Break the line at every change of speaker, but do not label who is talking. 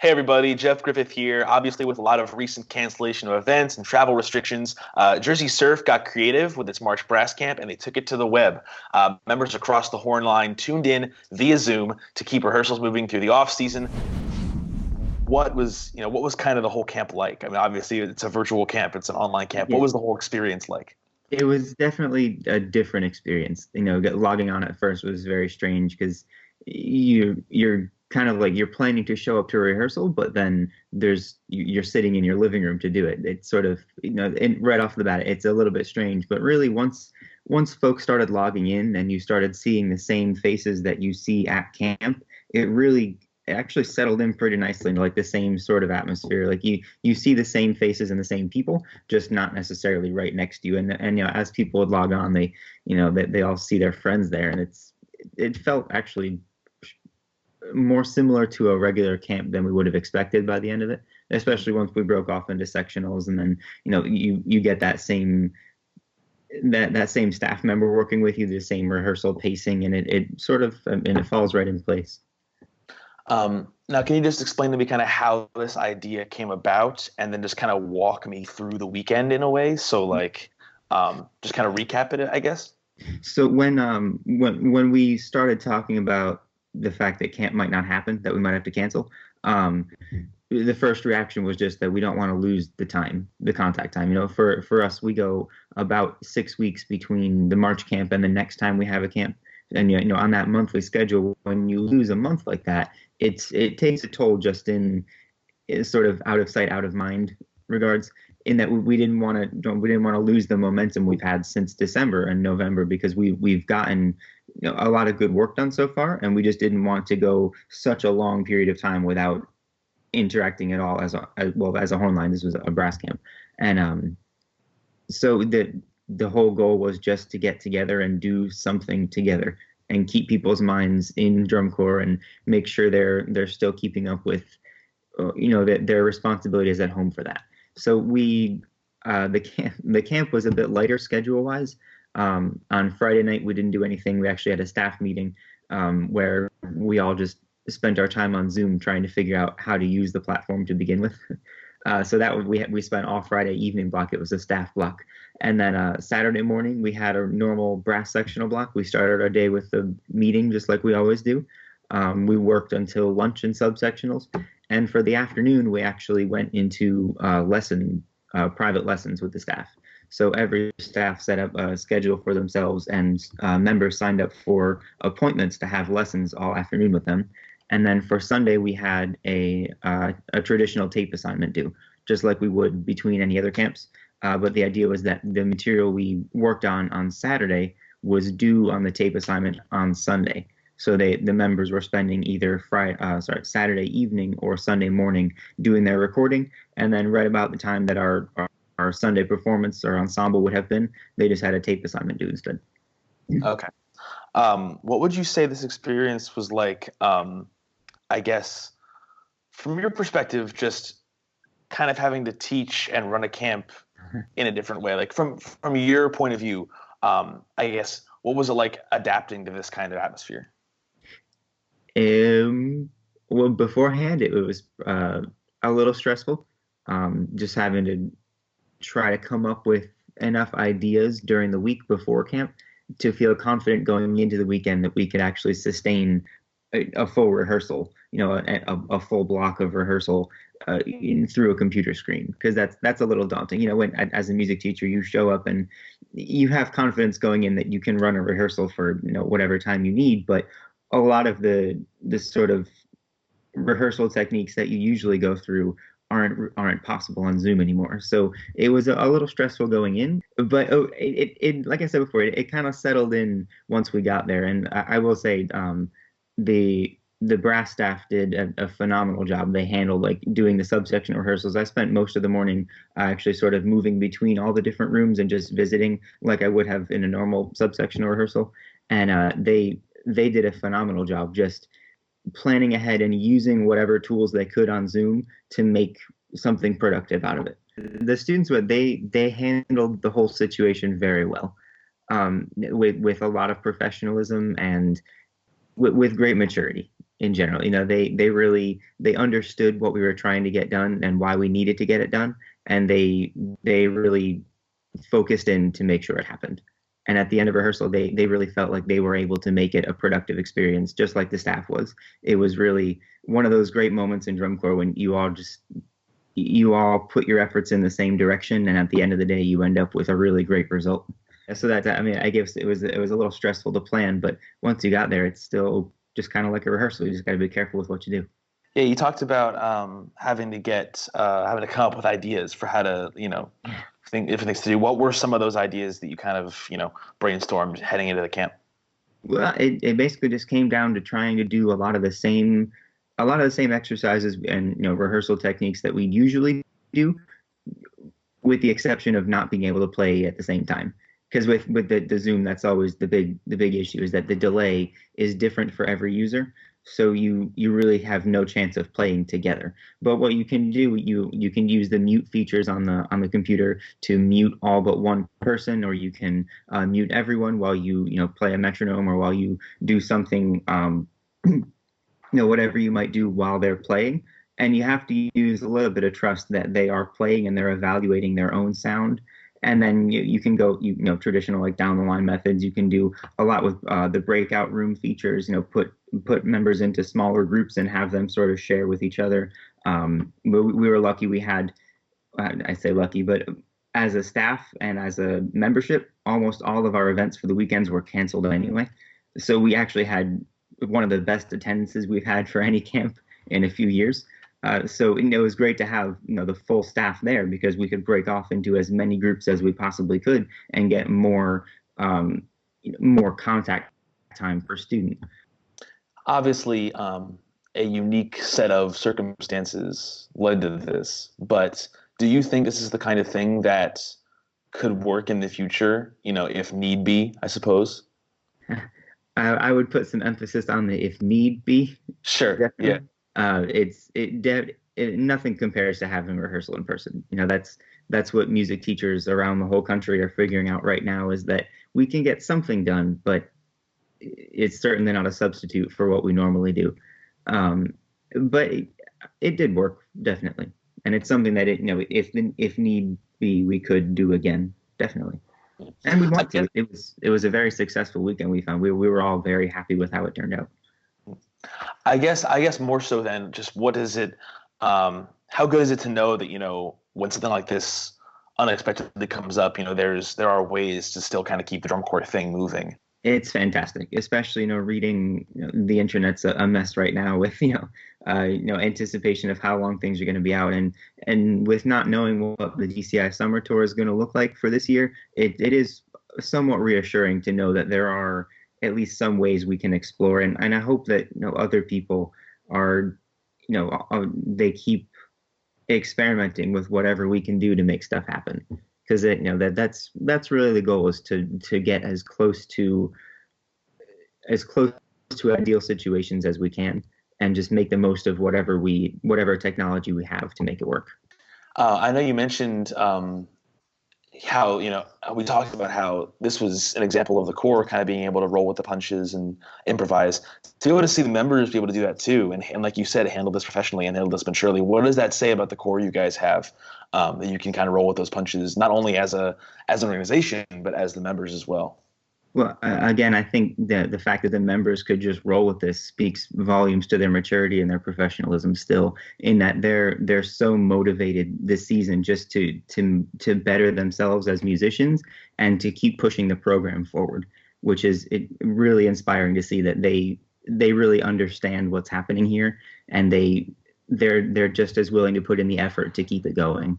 Hey everybody, Jeff Griffith here. Obviously, with a lot of recent cancellation of events and travel restrictions, Jersey Surf got creative with its March Brass Camp and they took it to the web. Members across the Horn line tuned in via Zoom to keep rehearsals moving through the off season. What was kind of the whole camp like? I mean, obviously it's a virtual camp, it's an online camp. What
Yeah,
was the whole experience like?
it was definitely a different experience. Logging on at first was very strange because you're kind of like you're planning to show up to a rehearsal, but then you're sitting in your living room to do it. It's sort of and right off the bat, it's a little bit strange. But really, once folks started logging in and you started seeing the same faces that you see at camp, it actually settled in pretty nicely into like the same sort of atmosphere. Like you see the same faces and the same people, just not necessarily right next to you. And as people would log on, they all see their friends there, and it felt actually more similar to a regular camp than we would have expected by the end of it. Especially once we broke off into sectionals, and then you get that same staff member working with you, the same rehearsal pacing, and it sort of and it falls right in place.
Now, can you just explain to me kind of how this idea came about, and then just kind of walk me through the weekend in a way? So, just kind of recap it, I guess.
So when we started talking about the fact that camp might not happen, that we might have to cancel, um, the first reaction was just that we don't want to lose the contact time. For us, we go about 6 weeks between the March camp and the next time we have a camp. And on that monthly schedule, when you lose a month like that, it takes a toll just in sort of out of sight, out of mind regards. In that we didn't want to lose the momentum we've had since December and November, because we've gotten a lot of good work done so far, and we just didn't want to go such a long period of time without interacting at all as a horn line. This was a brass camp, and so the whole goal was just to get together and do something together and keep people's minds in drum corps and make sure they're still keeping up with their responsibilities at home for that. So the camp was a bit lighter schedule wise. On Friday night we didn't do anything. We actually had a staff meeting where we all just spent our time on Zoom trying to figure out how to use the platform to begin with. So that we spent all Friday evening block. It was a staff block, and then Saturday morning we had a normal brass sectional block. We started our day with the meeting just like we always do. We worked until lunch and subsectionals, and for the afternoon we actually went into private lessons with the staff. So every staff set up a schedule for themselves, and members signed up for appointments to have lessons all afternoon with them. And then for Sunday, we had a traditional tape assignment due, just like we would between any other camps. But the idea was that the material we worked on Saturday was due on the tape assignment on Sunday. So the members were spending either Saturday evening or Sunday morning doing their recording, and then right about the time that our Sunday performance or ensemble would have been, they just had a tape assignment due instead.
Okay. What would you say this experience was like? I guess from your perspective, just kind of having to teach and run a camp in a different way. Like from your point of view, I guess what was it like adapting to this kind of atmosphere?
Well, beforehand, it was a little stressful. Just having to try to come up with enough ideas during the week before camp to feel confident going into the weekend that we could actually sustain a full rehearsal, a full block of rehearsal through a computer screen, because that's a little daunting. When as a music teacher you show up and you have confidence going in that you can run a rehearsal for whatever time you need, but a lot of the sort of rehearsal techniques that you usually go through aren't possible on Zoom anymore. So it was a little stressful going in, but it like I said before, it kind of settled in once we got there. And I will say, the brass staff did a phenomenal job. They handled like doing the subsection rehearsals. I spent most of the morning actually sort of moving between all the different rooms and just visiting like I would have in a normal subsection rehearsal. And they did a phenomenal job just planning ahead and using whatever tools they could on Zoom to make something productive out of it. The students, they handled the whole situation very well, with a lot of professionalism and with great maturity. in general. They understood what we were trying to get done and why we needed to get it done, and they really focused in to make sure it happened. And at the end of rehearsal, they really felt like they were able to make it a productive experience, just like the staff was. It was really one of those great moments in drum corps when you all put your efforts in the same direction, and at the end of the day, you end up with a really great result. So that, I mean, I guess it was a little stressful to plan, but once you got there, it's still just kind of like a rehearsal. You just got to be careful with what you do.
Yeah, you talked about having to come up with ideas for how to, think different things to do. What were some of those ideas that you kind of, brainstormed heading into the camp?
Well, it basically just came down to trying to do a lot of the same exercises and rehearsal techniques that we usually do, with the exception of not being able to play at the same time. Because with the Zoom, that's always the big issue, is that the delay is different for every user. So you really have no chance of playing together. But what you can do, you can use the mute features on the computer to mute all but one person, or you can mute everyone while you play a metronome, or while you do something whatever you might do while they're playing. And you have to use a little bit of trust that they are playing and they're evaluating their own sound. And then you can go, traditional like down the line methods. You can do a lot with the breakout room features. Put members into smaller groups and have them sort of share with each other. We were lucky. We had, I say lucky, but as a staff and as a membership, almost all of our events for the weekends were canceled anyway. So we actually had one of the best attendances we've had for any camp in a few years. So it was great to have the full staff there, because we could break off into as many groups as we possibly could and get more contact time per student.
Obviously, a unique set of circumstances led to this, but do you think this is the kind of thing that could work in the future, if need be, I suppose?
I would put some emphasis on the if need be.
Sure.
Definitely. Nothing compares to having rehearsal in person. That's what music teachers around the whole country are figuring out right now, is that we can get something done, but it's certainly not a substitute for what we normally do. But it did work, definitely, and it's something that if need be, we could do again, definitely. And we want to. It was a very successful weekend. We found we were all very happy with how it turned out.
I guess more so than just what is it, how good is it to know that, when something like this unexpectedly comes up, there are ways to still kind of keep the drum corps thing moving.
It's fantastic, especially, reading, the internet's a mess right now with, anticipation of how long things are going to be out. And with not knowing what the DCI summer tour is going to look like for this year, it is somewhat reassuring to know that there are at least some ways we can explore. And I hope that, other people are, they keep experimenting with whatever we can do to make stuff happen. Because that's really the goal, is to get as close to ideal situations as we can, and just make the most of whatever technology we have to make it work.
I know you mentioned how we talked about how this was an example of the corps kind of being able to roll with the punches and improvise. To be able to see the members be able to do that too, and like you said, handle this professionally and handle this maturely. What does that say about the corps you guys have, that you can kind of roll with those punches, not only as an organization, but as the members as well?
Well, again, I think that the fact that the members could just roll with this speaks volumes to their maturity and their professionalism still, in that they're so motivated this season just to better themselves as musicians and to keep pushing the program forward, which is really inspiring to see that they really understand what's happening here, and they're just as willing to put in the effort to keep it going.